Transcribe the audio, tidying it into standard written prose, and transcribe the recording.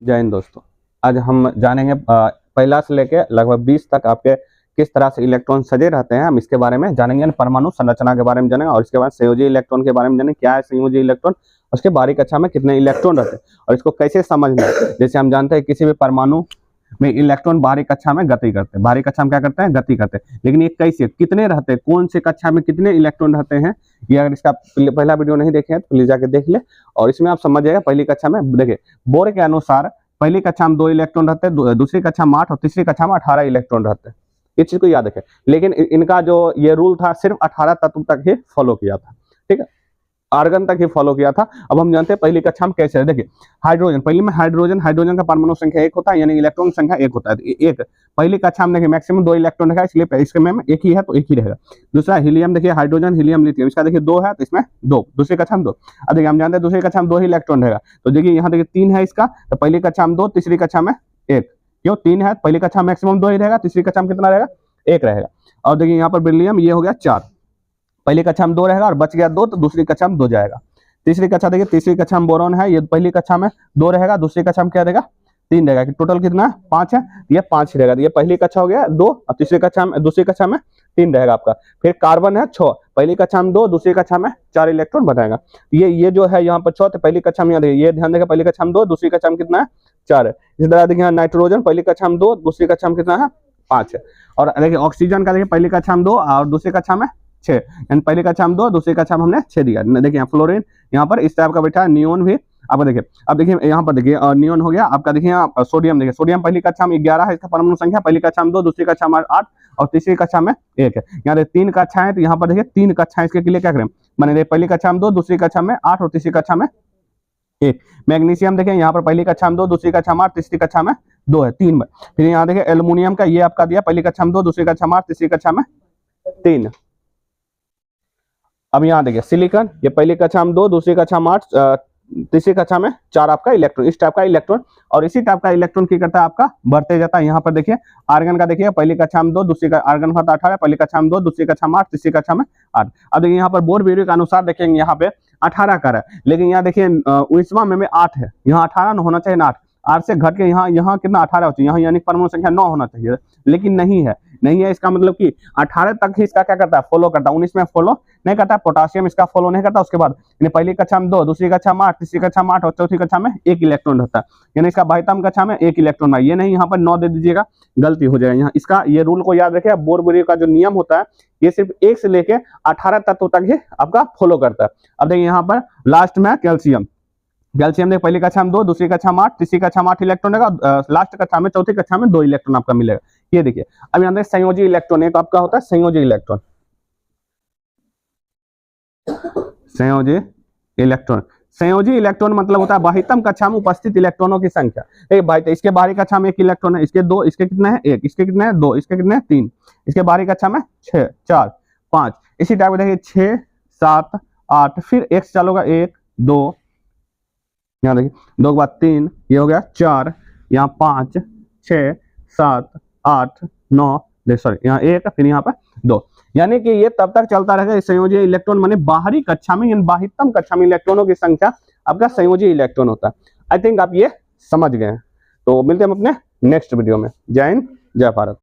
जय हिंद दोस्तों। आज हम जानेंगे पहला से लेके लगभग 20 तक आपके किस तरह से इलेक्ट्रॉन सजे रहते हैं। हम इसके बारे में जानेंगे, परमाणु संरचना के बारे में जानेंगे और इसके बाद संयोजी इलेक्ट्रॉन के बारे में जानेंगे क्या है संयोजी इलेक्ट्रॉन, उसके बारीक कक्षा में कितने इलेक्ट्रॉन रहते हैं और इसको कैसे समझना है। जैसे हम जानते हैं किसी भी परमाणु में इलेक्ट्रॉन बाहरी कक्षा में गति करते हैं, बाहरी कक्षा में क्या करते हैं, गति करते हैं। लेकिन ये कैसे, कितने रहते हैं, कौन से कक्षा में कितने इलेक्ट्रॉन रहते हैं, ये अगर इसका पहला वीडियो नहीं देखे हैं तो प्लीज जाके देख ले और इसमें आप समझ जाएगा। पहली कक्षा में देखिए बोर के अनुसार पहली कक्षा में 2 इलेक्ट्रॉन रहते हैं, दूसरी कक्षा में 8 और तीसरी कक्षा में 18 इलेक्ट्रॉन रहते हैं। इस चीज को याद रखें। लेकिन इनका जो ये रूल था सिर्फ 18 तत्व तक ही फॉलो किया था, ठीक है, आर्गन तक ही फॉलो किया था। अब हम जानते हैं पहली कक्षा में कैसे है। देखिए हाइड्रोजन, पहले में हाइड्रोजन का परमाणु संख्या 1 होता है, यानी इलेक्ट्रॉन संख्या 1 होता है। एक पहली कक्षा में देखिए मैक्सिमम 2 इलेक्ट्रॉन रहेगा, इसलिए इसमें एक ही है तो एक ही रहेगा। दूसरा हीलियम, देखिए हाइड्रोजन हीलियम लिथियम, इसका देखिए 2 है तो इसमें 2, दूसरी कक्षा में 2। अब देखिए हम जानते हैं दूसरी कक्षा में 2 ही इलेक्ट्रॉन रहेगा, तो देखिए यहाँ देखिए 3 है इसका, तो पहली कक्षा में 2, तीसरी कक्षा में 1। क्यों 3 है, पहली कक्षा में मैक्सिमम 2 ही रहेगा, तीसरी कक्षा में कितना रहेगा, 1 रहेगा। और देखिए यहाँ पर बेरिलियम ये हो गया 4, पहली कक्षा में 2 रहेगा और बच गया 2 तो दूसरी कक्षा में 2 जाएगा। तीसरी कक्षा देखिए, तीसरी कक्षा में बोरॉन है, ये पहली कक्षा में 2 रहेगा, दूसरी कक्षा में क्या रहेगा, 3 रहेगा। टोटल कितना है, 5 है, ये 5 ही रहेगा। ये पहली कक्षा हो गया 2 और तीसरी कक्षा में, दूसरी कक्षा में 3 रहेगा आपका। फिर कार्बन है 6, पहली कक्षा में 2, दूसरी कक्षा में 4 इलेक्ट्रॉन बनाएगा। ये जो है यहाँ पर 6 तो पहली कक्षा में, ये ध्यान देगा, पहली कक्षा में 2, दूसरी कक्षा में कितना है, 4 है। इसी तरह देखिए नाइट्रोजन पहली कक्षा में 2, दूसरी कक्षा में कितना है, 5 है। और देखिए ऑक्सीजन का देखिए पहली कक्षा में 2 और दूसरी कक्षा में 6, यानी पहली कक्षा में 2, दूसरी कक्षा में हमने 6 दिया। देखिए फ्लोरीन यहाँ पर इस टाइप का बैठा है, नियोन भी आपको देखिए। अब देखिए यहाँ पर देखिए नियोन हो गया आपका। देखिए सोडियम, देखिए सोडियम पहली कक्षा में 11 है इसका परमाणु संख्या, पहली कक्षा में 2, दूसरी कक्षा में 8 और तीसरी कक्षा में 1 है। यहाँ देखिए 3 कक्षा है, तो यहाँ पर देखिए 3 कक्षाएं, इसके लिए क्या करें, मैंने पहली कक्षा में 2, दूसरी कक्षा में 8 और तीसरी कक्षा में 1। मैग्नीशियम देखिए यहाँ पर पहली कक्षा में 2, दूसरी कक्षा में 8, तीसरी कक्षा में 2 है, 3 में। फिर यहाँ देखिए एल्युमिनियम का ये आपका दिया, पहली कक्षा में 2, दूसरी कक्षा में 8, तीसरी कक्षा में 3। अब यहाँ देखिए सिलिकॉन, ये पहली कक्षा में 2, दूसरी कक्षा में 8, तीसरी कक्षा में 4 आपका इलेक्ट्रॉन, इस टाइप का इलेक्ट्रॉन। और इसी टाइप का इलेक्ट्रॉन की करता है आपका बढ़ते जाता है। यहाँ पर देखिए आर्गन का देखिए पहली कक्षा में 2, दूसरी का आर्गन का 18, पहली कक्षा में 2, दूसरी कक्षा में 8, तीसरी कक्षा में 8। अब देखिए यहाँ पर बोर विवरण के अनुसार देखेंगे यहाँ पे 18 का है, लेकिन यहाँ देखिए 19वां में 8 है, यहाँ 18 होना चाहिए ना, 8 से घट के यहाँ कितना 18 होती है, यहाँ यानी परमाणु संख्या 9 होना चाहिए, लेकिन नहीं है। इसका मतलब कि 18 तक ही इसका क्या करता है, फॉलो करता है, 19 में फॉलो नहीं करता। पोटासियम इसका फॉलो नहीं करता। उसके बाद पहली कक्षा में 2, दूसरी कक्षा में 8, तीसरी कक्षा में 8 और चौथी कक्षा में 1 इलेक्ट्रॉन रहता है, यानी इसका बाह्यतम कक्षा में 1 इलेक्ट्रॉन है। ये नहीं यहाँ पर 9 दे दीजिएगा, गलती हो जाएगा। यहाँ इसका ये रूल को याद रखिए। बोर का जो नियम होता है ये सिर्फ 1 से लेके 18 तत्व तक ही आपका फॉलो करता है। अब देखिए यहाँ पर लास्ट में कैल्शियम, देखिए पहली कक्षा में 2, दूसरी कक्षा में 8, तीसरी कक्षा में 8 इलेक्ट्रॉन रहेगा, लास्ट कक्षा में चौथी कक्षा में 2 इलेक्ट्रॉन आपका मिलेगा। ये देखिए अब यहाँ देखिए संयोजी इलेक्ट्रॉन, एक आपका होता है संयोजी इलेक्ट्रॉन। संयोजी इलेक्ट्रॉन मतलब होता है बाह्यतम कक्षा में उपस्थित इलेक्ट्रॉनों की संख्या। इसके बाहरी कक्षा में 1 इलेक्ट्रॉन है, इसके 2, इसके कितने हैं 1, इसके कितने हैं 2, इसके कितने हैं 3, इसके बाहरी कक्षा में 6, 4, 5। इसी टाइप देखिए 6, 7, 8, फिर 1 से चालू होगा 1, 2, यहाँ देखिए 2 के बाद 3, ये हो गया 4, यहाँ 5, 6, 7, 8, 9, सॉरी यहाँ 1, फिर यहाँ पर 2। यानी कि ये तब तक चलता रहेगा। संयोजी इलेक्ट्रॉन माने बाहरी कक्षा में, यानी बाह्यतम कक्षा में इलेक्ट्रॉनों की संख्या आपका संयोजी इलेक्ट्रॉन होता है। आई थिंक आप ये समझ गए हैं। तो मिलते हैं हम अपने नेक्स्ट वीडियो में। जय हिंद, जय भारत।